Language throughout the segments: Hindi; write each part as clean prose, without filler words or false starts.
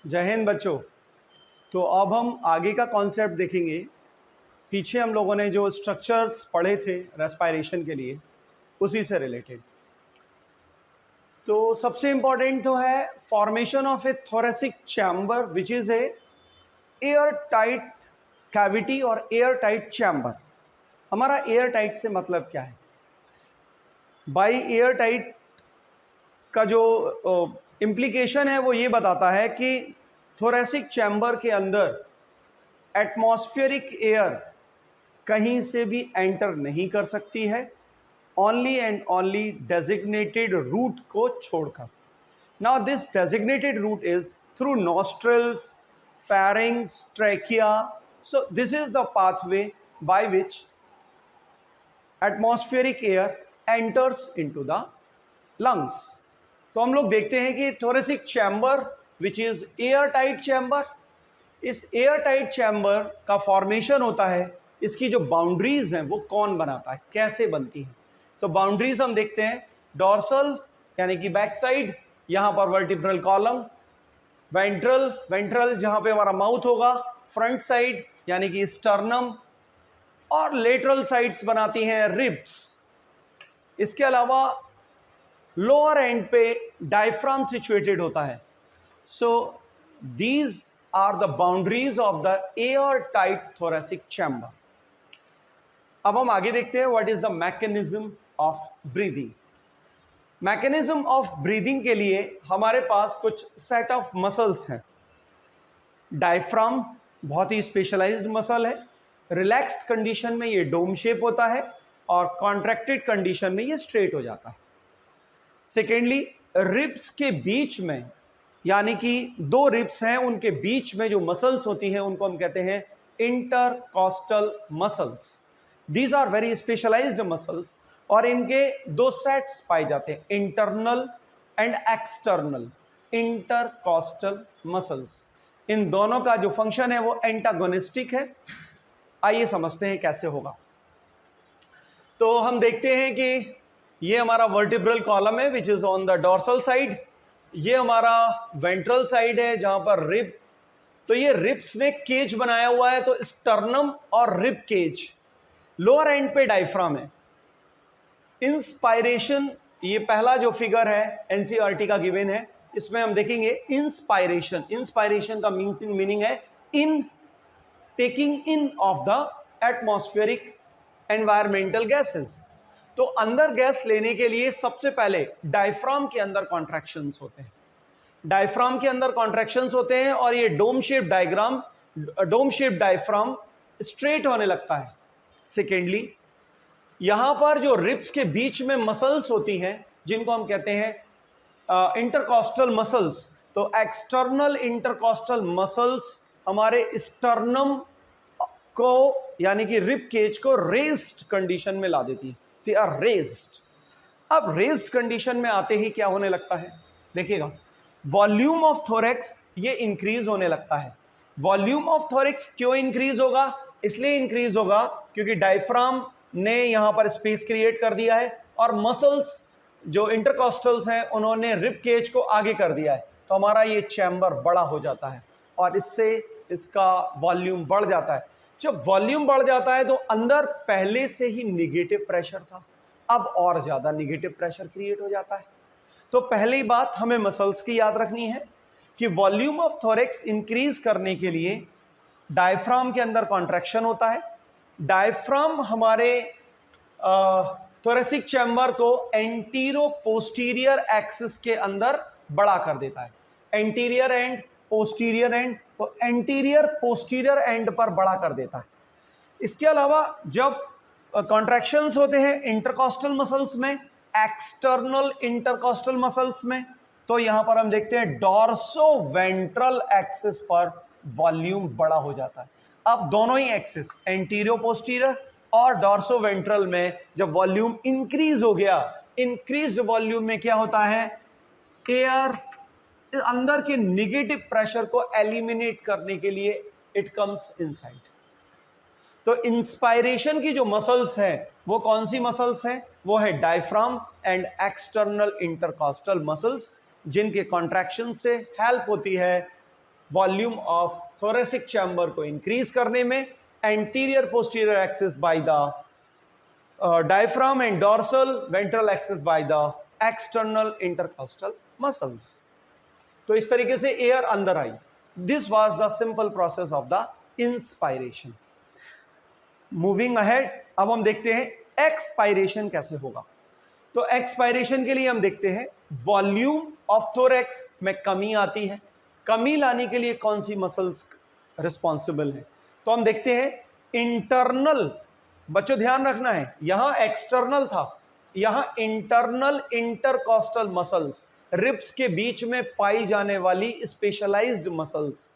जय हिंद बच्चों। तो अब हम आगे का कॉन्सेप्ट देखेंगे। पीछे हम लोगों ने जो स्ट्रक्चर्स पढ़े थे रेस्पायरेशन के लिए, उसी से रिलेटेड। तो सबसे इम्पॉर्टेंट तो है formation of A thoracic chamber which is a air tight cavity और एयर टाइट चैम्बर। हमारा एयर टाइट से मतलब क्या है? बाई एयर टाइट का जो इम्प्लीकेशन है वो ये बताता है कि थोरेसिक चैम्बर के अंदर एटमॉस्फेरिक एयर कहीं से भी एंटर नहीं कर सकती है, only and only designated route को छोड़कर। Now this designated route is through nostrils, pharynx, trachea. So this is the pathway by which atmospheric air enters into the lungs. तो हम लोग देखते हैं कि thoracic chamber which is air tight chamber, इस एयर टाइट चैम्बर का फॉर्मेशन होता है। इसकी जो बाउंड्रीज हैं वो कौन बनाता है, कैसे बनती हैं? तो बाउंड्रीज हम देखते हैं, डॉर्सल यानी कि बैक साइड, यहाँ पर वर्टिब्रल कॉलम, वेंट्रल जहाँ पे हमारा माउथ होगा, फ्रंट साइड यानी कि स्टर्नम, और लेटरल साइड्स बनाती हैं रिब्स। इसके अलावा लोअर एंड पे डायफ्राम सिचुएटेड होता है। So these are the boundaries of the air tight thoracic chamber. अब हम आगे देखते हैं what is the mechanism of breathing. Mechanism of breathing के लिए हमारे पास कुछ सेट ऑफ मसल्स हैं। डायफ्राम बहुत ही स्पेशलाइज्ड मसल है। रिलैक्स्ड कंडीशन में ये डोम शेप होता है और कॉन्ट्रैक्टेड कंडीशन में ये स्ट्रेट हो जाता है। सेकेंडली, रिब्स के बीच में, यानी कि दो रिब्स हैं, उनके बीच में जो मसल्स होती हैं उनको हम कहते हैं intercostal muscles. These are very specialized muscles और इनके दो सेट्स पाए जाते हैं, internal and external intercostal muscles. इन दोनों का जो फंक्शन है वो एंटागोनिस्टिक है। आइए समझते हैं कैसे होगा। तो हम देखते हैं कि ये हमारा वर्टिब्रल कॉलम है which is on the dorsal side, ये हमारा वेंट्रल साइड है जहां पर रिब, तो ये रिब्स ने केज बनाया हुआ है, तो स्टर्नम और रिब केज। लोअर एंड पे डायफ्राम है। इंस्पायरेशन, ये पहला जो फिगर है एनसीईआरटी का गिवन है, इसमें हम देखेंगे इंस्पायरेशन। इंस्पायरेशन का मीनिंग है in, taking in of the atmospheric environmental gases. तो अंदर गैस लेने के लिए सबसे पहले डायफ्राम के अंदर कॉन्ट्रैक्शंस होते हैं, डायफ्राम के अंदर कॉन्ट्रैक्शंस होते हैं और ये डोम शेप डायफ्राम स्ट्रेट होने लगता है। सेकेंडली, यहां पर जो रिब्स के बीच में मसल्स होती हैं जिनको हम कहते हैं इंटरकॉस्टल मसल्स, तो एक्सटर्नल इंटरकॉस्टल मसल्स हमारे स्टर्नम को यानी कि रिब केज को रेज्ड कंडीशन में ला देती है। They are raised. अब रेज्ड कंडीशन में आते ही क्या होने लगता है, देखिएगा, वॉल्यूम ऑफ थोरेक्स ये इंक्रीज होने लगता है। वॉल्यूम ऑफ थोरेक्स क्यों इंक्रीज होगा? इसलिए इंक्रीज होगा क्योंकि डायफ्राम ने यहां पर स्पेस क्रिएट कर दिया है और मसल्स जो इंटरकॉस्टल्स हैं उन्होंने रिब केज को आगे कर दिया है, तो हमारा ये चैम्बर बड़ा हो जाता है और इससे इसका वॉल्यूम बढ़ जाता है। जब वॉल्यूम बढ़ जाता है तो अंदर पहले से ही निगेटिव प्रेशर था, अब और ज्यादा निगेटिव प्रेशर क्रिएट हो जाता है। तो पहली बात हमें मसल्स की याद रखनी है कि वॉल्यूम ऑफ थोरेक्स इंक्रीज करने के लिए डायफ्राम के अंदर कॉन्ट्रैक्शन होता है। डायफ्राम हमारे थोरेसिक चैम्बर को एंटीरो पोस्टीरियर एक्सिस के अंदर बड़ा कर देता है। एंटीरियर एंड, पोस्टीरियर एंड, तो एंटीरियर पोस्टीरियर एंड पर बड़ा कर देता है। इसके अलावा जब कॉन्ट्रैक्शंस होते हैं इंटरकॉस्टल मसल्स में, एक्सटर्नल इंटरकॉस्टल मसल्स में, तो यहां पर हम देखते हैं डॉर्सो वेंट्रल एक्सिस पर वॉल्यूम बड़ा हो जाता है। अब दोनों ही एक्सिस, एंटीरियो पोस्टीरियर और डॉर्सो वेंट्रल में जब वॉल्यूम इंक्रीज हो गया, इंक्रीज वॉल्यूम में क्या होता है, एयर अंदर के निगेटिव प्रेशर को एलिमिनेट करने के लिए इट कम्स इनसाइड। तो इंस्पायरेशन की जो मसल्स हैं वो कौन सी मसल्स हैं? वो है diaphragm and external intercostal muscles, जिनके कॉन्ट्रैक्शन से हेल्प होती है वॉल्यूम ऑफ थोरेसिक चैम्बर को इंक्रीज करने में anterior posterior axis by the diaphragm and dorsal ventral axis by the external intercostal muscles. तो इस तरीके से एयर अंदर आई। This was the simple process of the inspiration. Moving ahead, अब हम देखते हैं एक्सपायरेशन कैसे होगा। तो एक्सपायरेशन के लिए हम देखते हैं वॉल्यूम ऑफ थोरैक्स में कमी आती है। कमी लाने के लिए कौन सी मसल्स रिस्पॉन्सिबल है? तो हम देखते हैं इंटरनल, बच्चों ध्यान रखना है, यहां एक्सटर्नल था, यहां इंटरनल इंटरकॉस्टल मसल्स, रिब्स के बीच में पाई जाने वाली specialised muscles,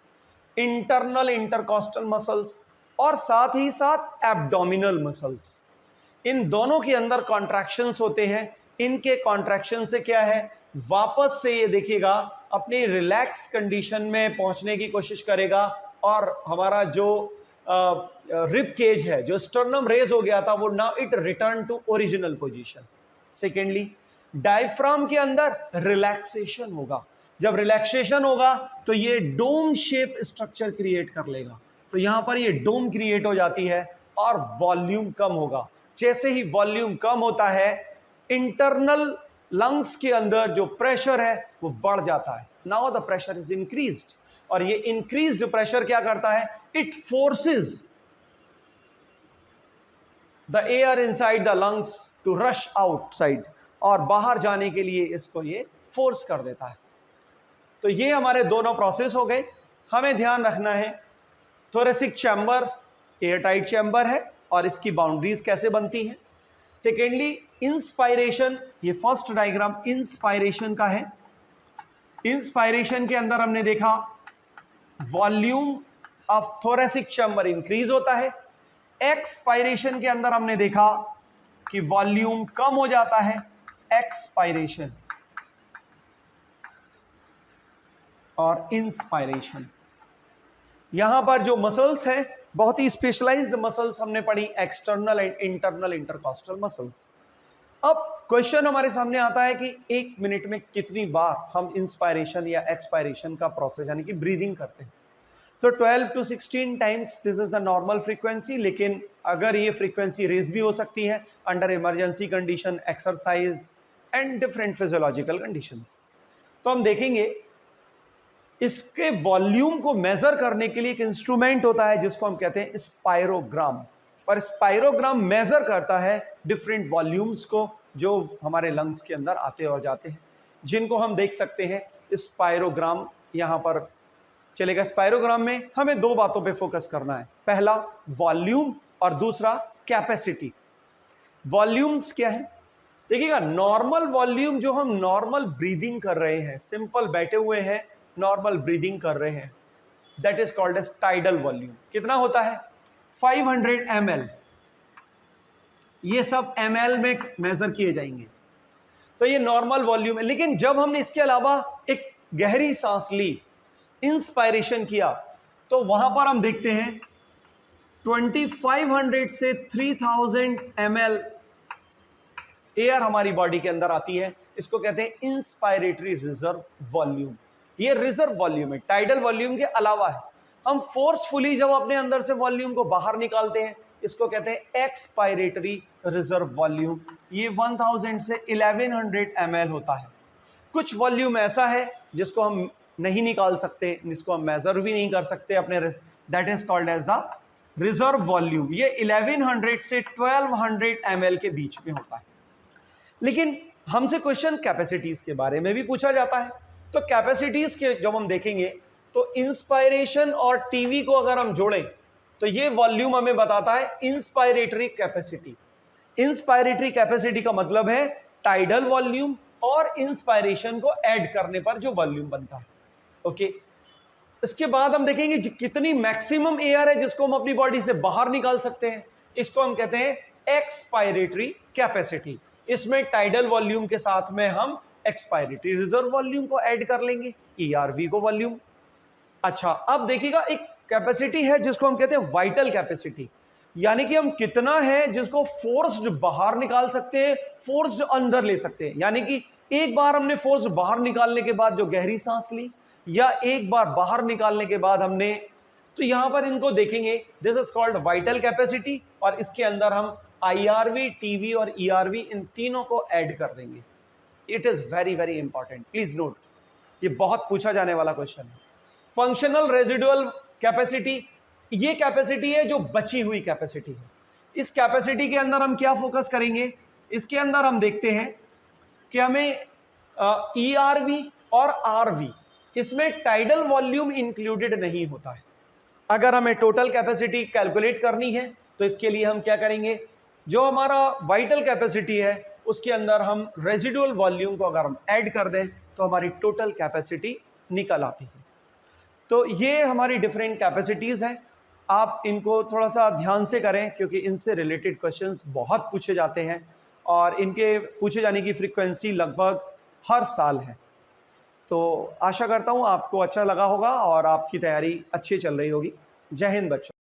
internal intercostal muscles और साथ ही साथ एब्डोमिनल मसल्स। इन दोनों के अंदर कॉन्ट्रैक्शंस होते हैं। इनके कॉन्ट्रैक्शन से क्या है, वापस से ये देखिएगा अपनी रिलैक्स कंडीशन में पहुंचने की कोशिश करेगा और हमारा जो रिब केज है, जो स्टर्नम रेज हो गया था, वो now it return to original position. Secondly, diaphragm के अंदर रिलैक्सेशन होगा। जब रिलैक्सेशन होगा तो ये डोम शेप स्ट्रक्चर क्रिएट कर लेगा। तो यहां पर ये डोम क्रिएट हो जाती है और वॉल्यूम कम होगा। जैसे ही वॉल्यूम कम होता है, इंटरनल लंग्स के अंदर जो प्रेशर है वो बढ़ जाता है। Now the pressure is increased, और ये इंक्रीज्ड प्रेशर क्या करता है, it forces the air inside the lungs to rush outside, और बाहर जाने के लिए इसको ये फोर्स कर देता है। तो ये हमारे दोनों प्रोसेस हो गए। हमें ध्यान रखना है thoracic chamber air tight chamber है और इसकी बाउंड्रीज कैसे बनती हैं। सेकेंडली, इंस्पायरेशन, ये फर्स्ट डायग्राम इंस्पायरेशन का है। इंस्पायरेशन के अंदर हमने देखा volume of thoracic chamber increase होता है। एक्सपायरेशन के अंदर हमने देखा कि वॉल्यूम कम हो जाता है। एक्सपायरेशन और इंस्पायरेशन, यहां पर जो मसल्स हैं बहुत ही स्पेशलाइज्ड मसल्स हमने पढ़ी, external and internal intercostal muscles. अब क्वेश्चन हमारे सामने आता है कि एक मिनट में कितनी बार हम इंस्पायरेशन या एक्सपायरेशन का प्रोसेस यानी कि ब्रीदिंग करते हैं। तो 12 to 16 times this is the normal frequency, लेकिन अगर ये फ्रीक्वेंसी रेज भी हो सकती है under emergency condition, exercise and different physiological conditions. तो हम देखेंगे इसके वॉल्यूम को मेजर करने के लिए एक इंस्ट्रूमेंट होता है जिसको हम कहते हैं स्पायरोग्राम, और स्पायरोग्राम मेजर करता है डिफरेंट वॉल्यूम्स को जो हमारे लंग्स के अंदर आते और जाते हैं, जिनको हम देख सकते हैं। स्पायरोग्राम यहां पर चलेगा। स्पायरोग्राम में हमें दो बातों पे फोकस करना है, पहला वॉल्यूम और दूसरा कैपेसिटी। वॉल्यूम्स क्या है, देखिएगा नॉर्मल वॉल्यूम जो हम नॉर्मल ब्रीदिंग कर रहे हैं, सिंपल बैठे हुए हैं नॉर्मल ब्रीदिंग कर रहे हैं, that is called as tidal volume. कितना होता है, 500 ml। ये सब ml में मेजर किए जाएंगे। तो ये नॉर्मल वॉल्यूम है। लेकिन जब हमने इसके अलावा एक गहरी सांस ली, इंस्पायरेशन किया, तो वहां पर हम देखते हैं 2500 से 3000 ml एयर हमारी बॉडी के अंदर आती है। इसको कहते हैं इंस्पायरेटरी रिजर्व वॉल्यूम। ये रिजर्व वॉल्यूम है, टाइडल वॉल्यूम के अलावा है। हम फोर्सफुली जब अपने अंदर से वॉल्यूम को बाहर निकालते हैं, इसको कहते हैं एक्सपायरेटरी रिजर्व वॉल्यूम। ये 1000 से 1100 ml होता है। कुछ वॉल्यूम ऐसा है जिसको हम नहीं निकाल सकते, जिसको हम मेजर भी नहीं कर सकते अपने, that is called as the reserve volume. ये 1100 से 1200 ml के बीच में होता है। लेकिन हमसे क्वेश्चन कैपेसिटीज के बारे में भी पूछा जाता है। तो कैपेसिटीज के जब हम देखेंगे तो इंस्पायरेशन और टीवी को अगर हम जोड़ें तो ये वॉल्यूम हमें बताता है इंस्पायरेटरी कैपेसिटी। इंस्पायरेटरी कैपेसिटी का मतलब है टाइडल वॉल्यूम और इंस्पायरेशन को ऐड करने पर जो वॉल्यूम बनता है। ओके, इसके बाद हम देखेंगे कितनी मैक्सिमम एयर है जिसको हम अपनी बॉडी से बाहर निकाल सकते हैं, इसको हम कहते हैं एक्सपायरेटरी कैपेसिटी। इसमें टाइडल वॉल्यूम के साथ में हम एक्सपायरेटरी रिजर्व वॉल्यूम को ऐड कर लेंगे, ERV को वॉल्यूम। अच्छा, अब देखिएगा एक कैपेसिटी है जिसको हम कहते हैं वाइटल कैपेसिटी, यानी कि हम कितना है जिसको फोर्स्ड बाहर निकाल सकते हैं, फोर्स्ड अंदर ले सकते हैं। यानी कि एक बार हमने फोर्स बाहर निकालने के बाद जो गहरी सांस ली या एक बार बाहर निकालने के बाद हमने, तो यहां पर इनको देखेंगे, this is called vital capacity, और इसके अंदर हम IRV, TV और ERV इन तीनों को ऐड कर देंगे। It is very very important, please note, ये बहुत पूछा जाने वाला क्वेश्चन है। फंक्शनल रेजिडुअल कैपेसिटी, ये कैपेसिटी है जो बची हुई कैपेसिटी है। इस कैपेसिटी के अंदर हम क्या फोकस करेंगे, इसके अंदर हम देखते हैं कि हमें ERV और RV, इसमें टाइडल वॉल्यूम इंक्लूडेड नहीं होता है। अगर हमें टोटल कैपेसिटी कैलकुलेट करनी है तो इसके लिए हम क्या करेंगे, जो हमारा वाइटल कैपेसिटी है उसके अंदर हम रेजिडुअल वॉल्यूम को अगर हम ऐड कर दें तो हमारी टोटल कैपेसिटी निकल आती है। तो ये हमारी डिफरेंट कैपेसिटीज़ हैं, आप इनको थोड़ा सा ध्यान से करें क्योंकि इनसे रिलेटेड क्वेश्चंस बहुत पूछे जाते हैं और इनके पूछे जाने की फ्रीक्वेंसी लगभग हर साल है। तो आशा करता हूँ आपको अच्छा लगा होगा और आपकी तैयारी अच्छी चल रही होगी। जय हिंद बच्चों।